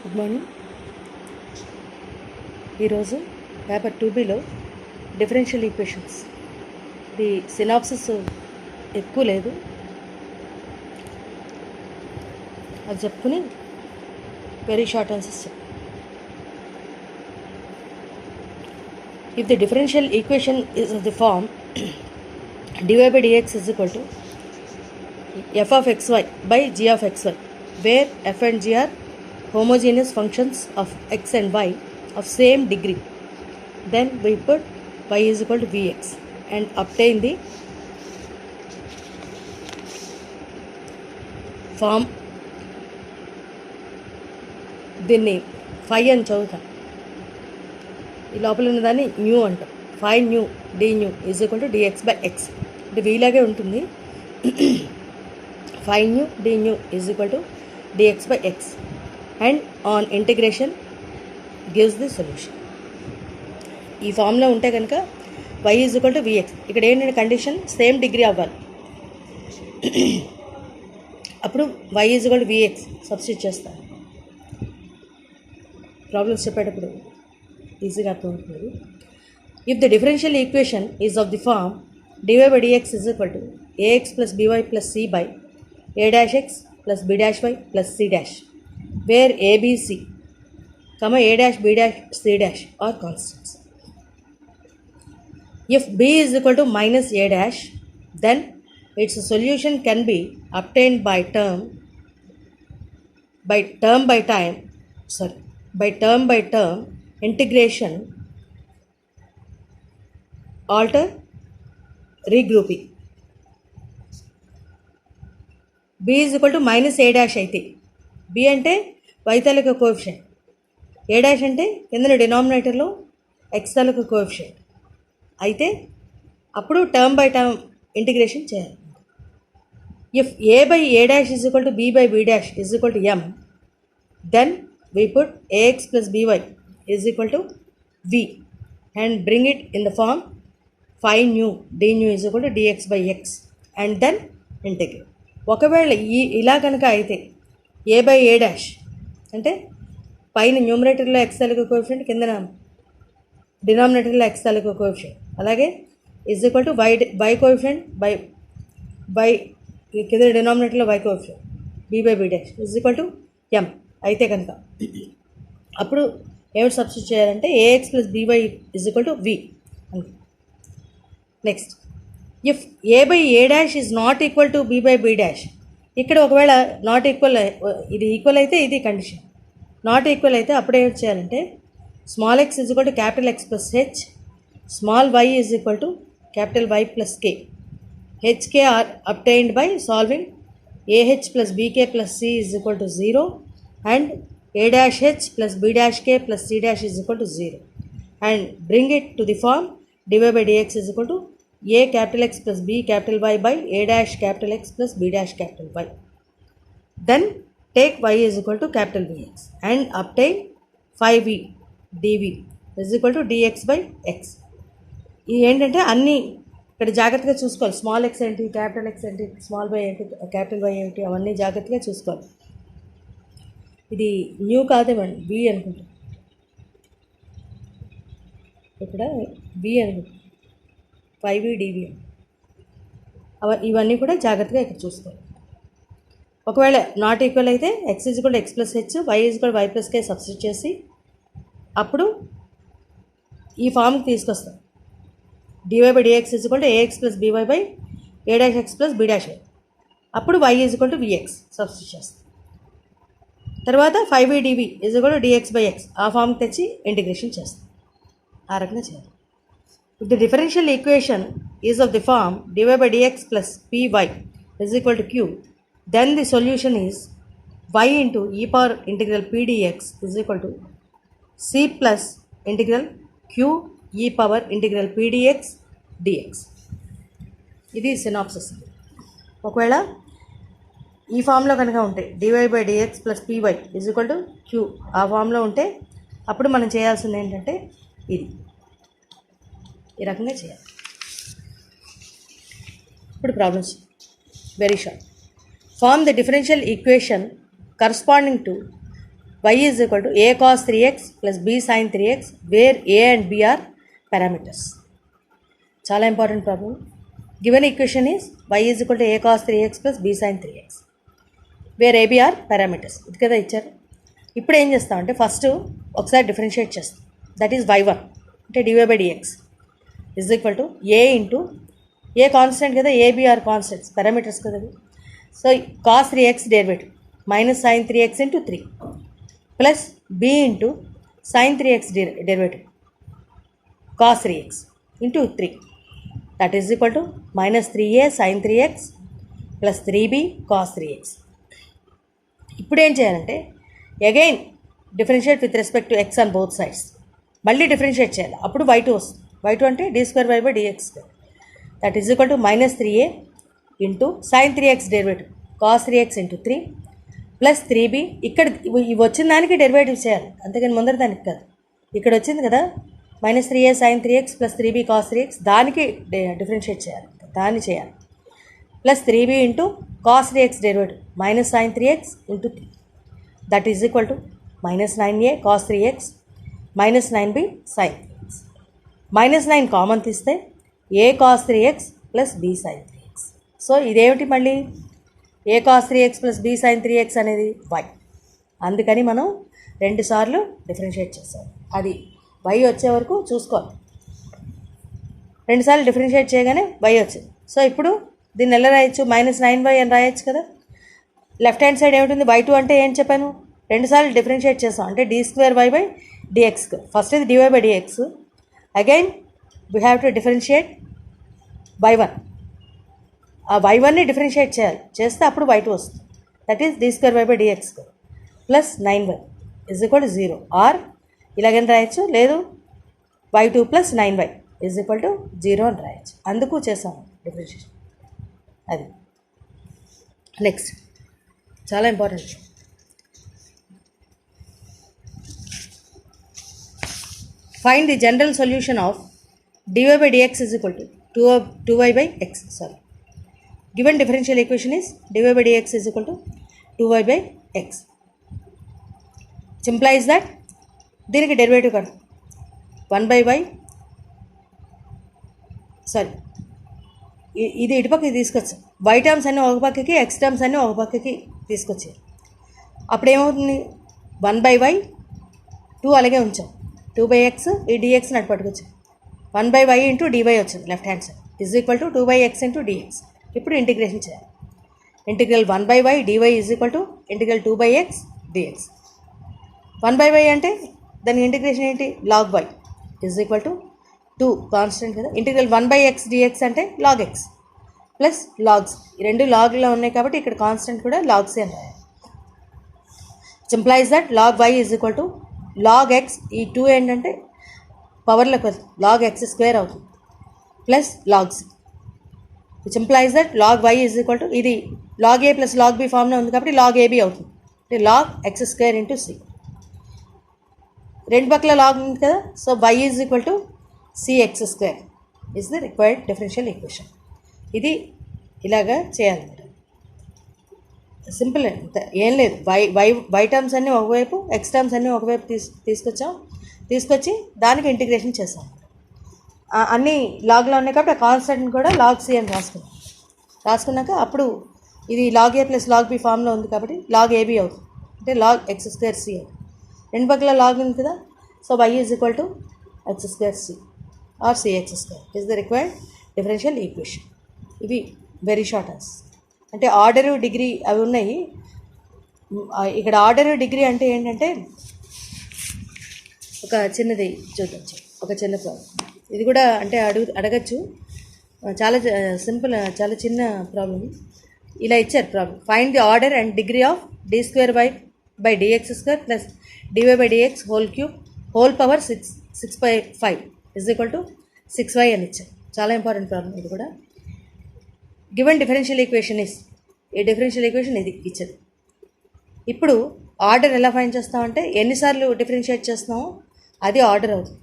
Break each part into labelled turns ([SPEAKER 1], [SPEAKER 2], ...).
[SPEAKER 1] Good morning. ఈరోజు paper 2Bలో differential equations ఇది synopsis ఎక్కువ లేదు, అది చెప్పుకుని వెరీ షార్ట్ ఆన్సర్స్ చెప్పు. If the differential equation is of the form dy by dx is equal to f of xy by g of xy, where f and g are homogeneous functions of x and y of same degree, then we put y is equal to vx and obtain the form. దీన్ని ఫై అని చదువుతాం. ఈ లోపల ఉన్నదాన్ని nu అంటాం. Phi nu d nu is equal to d x by x. అంటే వీలాగే ఉంటుంది. Phi nu d nu is equal to d x by x and on integration gives the solution. ఈ ఫామ్లో ఉంటే కనుక y is equal to v x. ఇక్కడ ఏంటంటే condition same degree అవ్వాలి. అప్పుడు y is equal to v x substitute చేస్తాను. ప్రాబ్లమ్స్ చెప్పేటప్పుడు ఈజీగా అర్థమవుతుంది. If the differential equation is of the form dy by dx is equal to ax plus by plus c by a dash x plus b dash y plus c dash, where a, b, c, a dash, b dash, c dash are constants. If b is equal to minus a dash, then its solution can be obtained by term by term integration alter regrouping. b is equal to minus a dash అయితే b అంటే y taluka coefficient, a dash అంటే కింద డినామినేటర్లో x తాలూకా coefficient అయితే అప్పుడు term by term integration చేయాలి. If a by a dash is equal to b by b dash is equal to m, then we put ax plus by is equal to v and bring it in the form phi nu d nu is equal to dx by x and then integrate. ఒకవేళ ఇలా కనుక అయితే a by a dash అంటే పైన న్యూమరేటర్లో X తాలూకా coefficient, కింద డినామినేటర్లో ఎక్స్ తాలూకా కోఎఫిషియంట్, అలాగే is equal to y coefficient by కింద డినామినేటర్లో y coefficient b by b dash is equal to m అయితే కనుక అప్పుడు ఏమిటి సబ్స్టిట్యూట్ చేయాలంటే a x plus b y is equal to v. Next, if a by a dash is not equal to b by b dash, ఇక్కడ ఒకవేళ not equal, ఇది equal అయితే ఇది కండిషన్, నాట్ ఈక్వల్ అయితే అప్పుడు ఏమిటి చేయాలంటే small x is equal to capital x plus h, small y is equal to capital y plus k. H k are obtained by solving a h plus b k plus c is equal to 0 and a dash h plus b dash k plus c dash is equal to 0 and bring it to the form dy by dx is equal to a capital X plus b capital Y by a dash capital X plus b dash capital Y. Then take y is equal to capital Vx and obtain 5v dv is equal to dx by x. ఇది ఏంటంటే అన్నీ ఇక్కడ జాగ్రత్తగా చూసుకోవాలి. Small X ఏంటి, capital X ఏంటి, small y ఏంటి, capital y ఏంటి, అవన్నీ జాగ్రత్తగా చూసుకోవాలి. ఇది న్యూ కాదేమండి, వి అనుకుంటా, ఇక్కడ వి అనుకుంటా, 5v dv ఇవన్నీ కూడా జాగ్రత్తగా ఇక్కడ చూసుకోవాలి. ఒకవేళ నాట్ ఈక్వల్ అయితే x is equal x plus h, y is equal y plus k substitute చేసి అప్పుడు ఈ ఫామ్కి తీసుకొస్తాం. dy by dx is equal to a x plus b y by a dash x plus b dash y, అప్పుడు y is equal to v x substitute చేస్తాం. తర్వాత 5v dv is equal to dx by x ఆ ఫామ్కి తెచ్చి integration చేస్తాం. ఆ రకంగా చేయాలి. If the differential equation is of the form dy by dx plus py is equal to q, then the solution is y into e power integral pdx is equal to c plus integral q e power integral pdx dx. ఇది synopsis. ఒకవేళ ఈ ఫామ్లో కనుక ఉంటే dy by dx plus py is equal to q ఆ ఫామ్లో ఉంటే అప్పుడు మనం చేయాల్సింది ఏంటంటే ఇది ఈ రకంగా చేయాలి. ఇప్పుడు problems very short. Form the differential equation corresponding to y is equal to a cos 3x plus b sine 3x where a and b are parameters. చాలా important problem. Given equation is y is equal to a cos 3x plus b sine 3x where a b are parameters. ఇది కదా ఇచ్చారు. ఇప్పుడు ఏం చేస్తామంటే first ఒకసారి differentiate చేస్తాం. That is y1 అంటే dy/dx is equal to a into a constant కదా, ఏబిఆర్ కాన్స్టెంట్స్ పారామీటర్స్ కదా. So cos 3x derivative minus sine 3x into 3 plus b into sine 3x derivative cos 3x into 3 that is equal to minus 3a sine 3x plus 3b cos 3x. ఇప్పుడు ఏం చేయాలంటే again differentiate with respect to x on both sides. మళ్ళీ differentiate చేయాలి. అప్పుడు y2 వస్తుంది. y2 అంటే d2y/dx that is equal to minus 3a into sine 3x derivative cos 3x into 3 plus 3b. ఇక్కడ ఇవి వచ్చిన దానికి డెరివేటివ్ చేయాలి, అంతేగాని ముందర దానికి కాదు. ఇక్కడ వచ్చింది కదా minus 3a sine 3x plus 3b cos 3x, దానికి డిఫరెన్షియేట్ చేయాలి, దాన్ని చేయాలి. Plus 3b into cos 3x derivative minus sine 3x into 3 that is equal to minus 9a cos 3x minus 9b sine 3x. Minus 9 common తీస్తే a cos 3x plus b sine 3x. So ఇదేమిటి మళ్ళీ a cos 3x plus b sine 3x అనేది y. అందుకని మనం 2 సార్లు differentiate చేస్తాం. అది y వచ్చే వరకు చూసుకోవాలి. 2 సార్లు డిఫరెన్షియేట్ చేయగానే y వచ్చింది. సో ఇప్పుడు దీన్ని ఎలా రాయొచ్చు, మైనస్ 9y అని రాయొచ్చు కదా. లెఫ్ట్ హ్యాండ్ సైడ్ ఏమిటి, y2 అంటే ఏం చెప్పాను, 2 సార్లు డిఫరెన్షియేట్ చేస్తాం అంటే d2y/dx. ఫస్ట్ ఇది dy/dx. Again we have to differentiate y1. ఆ y1ని డిఫరెన్షియేట్ చేయాలి, చేస్తే అప్పుడు y2 వస్తుంది. That is d2y/dx plus 9y is equal to 0. Or ఇలాగని రాయొచ్చు, లేదు y2 plus 9y is equal to 0 అని రాయొచ్చు. అందుకు చేసాము డిఫరెన్షియేషన్. అది నెక్స్ట్ చాలా important. Find the general solution of dy/dx is equal to 2y/x. Sorry. Given differential equation is dy/dx is equal to 2y/x. Which implies that దీనికి derivative కాదు 1/y. Sorry, ఇది ఇటుపక్కకి తీసుకొచ్చాం. y టర్మ్స్ అన్నీ ఒక పక్కకి, x terms అన్నీ ఒక పక్కకి తీసుకొచ్చారు. అప్పుడు ఏమవుతుంది, 1/y 2 అలాగే ఉంచాం, 2/x ఈ dxని అటు పట్టుకొచ్చాం. 1/y ఇంటూ dy వచ్చింది left hand side is equal to 2/x into dx. ఇప్పుడు ఇంటిగ్రేషన్ చేయాలి. Integral 1/y dy is equal to integral 2/x dx. 1/y అంటే దాని ఇంటిగ్రేషన్ ఏంటి, log y is equal to 2 constant కదా. Integral 1/x dx అంటే log x plus logs. ఈ రెండు లాగ్లో ఉన్నాయి కాబట్టి ఇక్కడ కాన్స్టెంట్ కూడా లాగ్స్ అని రాయాలి. Implies that log y is equal to log x. ఈ 2 ఏంటంటే పవర్లోకి వస్తుంది, log x² అవుతుంది plus logs. Which implies that log y is equal to, ఇది log a plus log b ఫామ్లో ఉంది కాబట్టి log ab అవుతుంది, అంటే log x² ఇంటూ c. రెండు పక్కల లాగ్ ఉంది కదా, so y is equal to cx² is the required differential equation. ఇది ఇలాగా చేయాలి మీరు. సింపుల్, ఏం లేదు. వై టర్మ్స్ అన్నీ ఒకవైపు, ఎక్స్ టర్మ్స్ అన్నీ ఒకవైపు తీసుకొచ్చి దానికి ఇంటిగ్రేషన్ చేసాం. అన్నీ లాగ్లో ఉన్నాయి కాబట్టి ఆ కాన్స్టెంట్ని కూడా log c అని రాసుకున్నాక అప్పుడు ఇది log a plus log b ఫామ్లో ఉంది కాబట్టి log ab అవుతుంది, అంటే log x² c అవుతుంది. రెండు పక్కల లాగ్ ఉంది కదా, so y is equal to x² c or cx² is the required differential equation. ఇవి వెరీ షార్ట్ ఆన్సర్స్. అంటే ఆర్డరు డిగ్రీ అవి ఉన్నాయి. ఇక్కడ ఆర్డరు డిగ్రీ అంటే ఏంటంటే ఒక చిన్నది చూద్దాం, ఒక చిన్న ప్రాబ్లం. ఇది కూడా అంటే అడగచ్చు, చాలా సింపుల్, చాలా చిన్న ప్రాబ్లం. ఇలా ఇచ్చారు problem. Find the order and degree of d2y/dx² plus dy/dx whole cube whole power 6/5 is equal to 6y అని ఇచ్చారు. చాలా ఇంపార్టెంట్ ప్రాబ్లం ఇది కూడా. గివెన్ డిఫరెన్షియల్ ఈక్వేషన్ ఇస్, ఈ డిఫరెన్షియల్ ఈక్వేషన్ ఇది ఇచ్చేది. ఇప్పుడు ఆర్డర్ ఎలా ఫైండ్ చేస్తామంటే ఎన్నిసార్లు డిఫరెన్షియేట్ చేస్తున్నామో అది ఆర్డర్ అవుతుంది.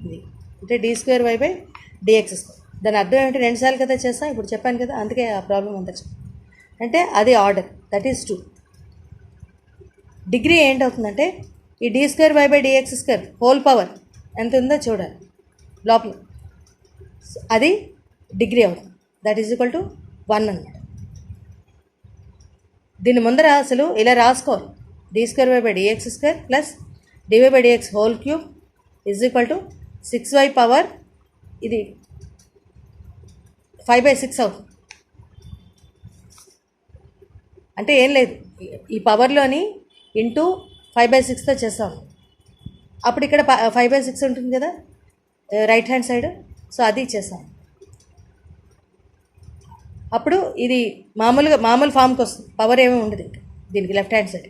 [SPEAKER 1] ఇది అంటే d2y/dx². దాని అర్థం ఏమిటి, 2 సార్లు కదా చేస్తాం, ఇప్పుడు చెప్పాను కదా, అందుకే ఆ ప్రాబ్లం అంతా అంటే అది ఆర్డర్, దట్ ఈస్ 2. డిగ్రీ ఏంటవుతుందంటే ఈ d square y by d x square whole power ఎంత ఉందో చూడాలి లోపల, అది డిగ్రీ అవుతుంది. దట్ ఈజ్ ఈక్వల్ టు 1 అన్నమాట. దీని ముందర అసలు ఇలా రాసుకోవాలి, d square y by d x square plus d y by d x whole cube is equal to 6y power ఇది 5/6 అవుతుంది. అంటే ఏం లేదు, ఈ పవర్లోని ఇంటూ 5/6తో చేస్తాం. అప్పుడు ఇక్కడ 5/6 ఉంటుంది కదా రైట్ హ్యాండ్ సైడ్, సో అది చేస్తాం. అప్పుడు ఇది మామూలు ఫామ్కి వస్తుంది, పవర్ ఏమీ ఉండదు దీనికి లెఫ్ట్ హ్యాండ్ సైడ్.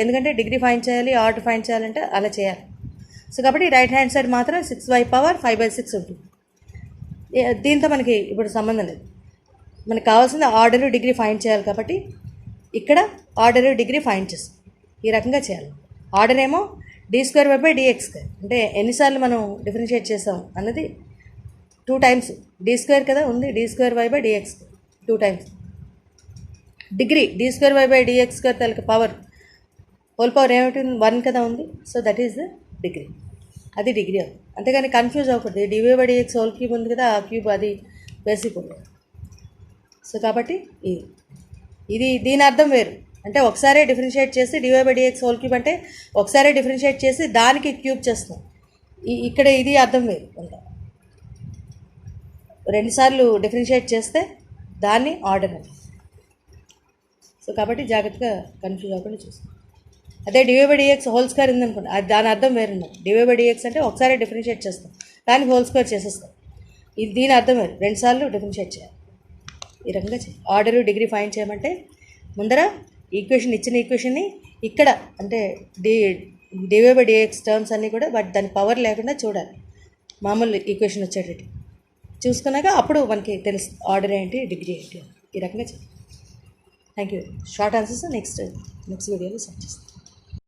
[SPEAKER 1] ఎందుకంటే డిగ్రీ ఫైండ్ చేయాలి, ఆర్డర్ ఫైండ్ చేయాలంటే అలా చేయాలి. సో కాబట్టి రైట్ హ్యాండ్ సైడ్ మాత్రం 6y పవర్ 5/6 ఉంటుంది. దీంతో మనకి ఇప్పుడు సంబంధం లేదు, మనకు కావాల్సింది ఆర్డర్ డిగ్రీ ఫైండ్ చేయాలి. కాబట్టి ఇక్కడ ఆర్డర్ డిగ్రీ ఫైండ్ చేస్తాం, ఈ రకంగా చేయాలి. ఆర్డర్ ఏమో d square y by d x square, అంటే ఎన్నిసార్లు మనం డిఫరెన్షియేట్ చేసాం అన్నది 2 టైమ్స్. డి స్క్వేర్ కదా ఉంది, d square y by d x 2 times. Degree d square y by d x square తలకి పవర్ హోల్ పవర్ ఏమిటి 1 కదా ఉంది, so that is the degree, అది డిగ్రీ అవుతుంది. అంతేగాని కన్ఫ్యూజ్ అవ్వకూడదు, d y by d x whole cube ఉంది కదా, ఆ క్యూబ్ అది బేసిక్ ఉంటుంది. సో కాబట్టి ఇది దీని అర్థం వేరు, అంటే ఒకసారి డిఫరెన్షియేట్ చేసి d y by d x whole cube అంటే ఒకసారి డిఫరెన్షియేట్ చేసి దానికి క్యూబ్ చేస్తాం. ఇక్కడ ఇది అర్థం వేరు, అంత 2 సార్లు డిఫరెన్షియేట్ చేస్తే దాన్ని ఆర్డర్ అని. సో కాబట్టి జాగ్రత్తగా కన్ఫ్యూజ్ అవ్వకుండా చూస్తాం. అదే d y by d x whole square ఉందనుకోండి, అది దాని అర్థం వేరున్నది. డివై బై డిఎక్స్ అంటే ఒకసారి డిఫరెన్షియేట్ చేస్తాం, దానికి హోల్ స్క్వేర్ చేసేస్తాం. ఇది దీని అర్థం వేరు, 2 సార్లు డిఫరెన్షియేట్ చేయాలి. ఈ రకంగా చేయాలి. ఆర్డర్ డిగ్రీ ఫైండ్ చేయమంటే ముందర ఈక్వేషన్ ఇచ్చిన ఈక్వేషన్ని ఇక్కడ అంటే డివై బై డిఎక్స్ టర్మ్స్ అన్నీ కూడా బట్ దాని పవర్ లేకుండా చూడాలి, మామూలు ఈక్వేషన్ వచ్చేటట్టు చూసుకున్నాక అప్పుడు మనకి తెలుసు ఆర్డర్ ఏంటి డిగ్రీ ఏంటి. ఈ రకంగా చేయాలి. Thank you. Short answers next వీడియోలో సెండ్ చేస్తాను.